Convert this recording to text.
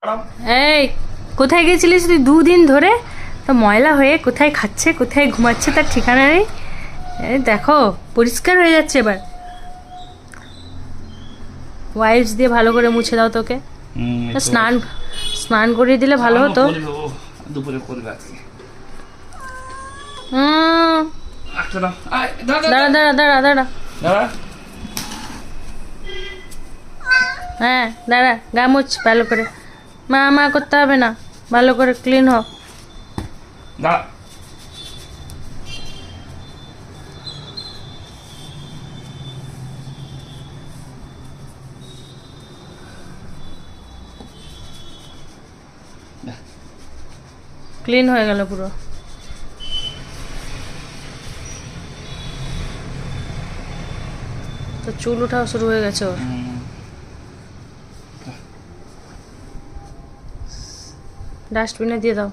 এই কোথায় গেছিলিস তুই 2 দিন ধরে? তো ময়লা হয়ে কোথায় খাচ্ছে কোথায় ঘুমাচ্ছে তার ঠিকানা নেই। এই দেখো পরিষ্কার হয়ে যাচ্ছে এবার। ওয়াইপস দিয়ে ভালো করে মুছে দাও তোকে। স্নান স্নান করিয়ে দিলে ভালো হতো। দুপুরে করবে আজকে। দাঁড়া দাঁড়া দাঁড়া দাঁড়া। দাঁড়া। হ্যাঁ দাঁড়া, গা মুছ ভালো করে। মা মা করতে হবে না, ভালো করে ক্লিন হ। দাঁড়া। ক্লিন হয়ে গেল পুরো। তো চুল উঠাও শুরু হয়ে গেছে ওর। ডাস্টবিনে দিয়ে দাও।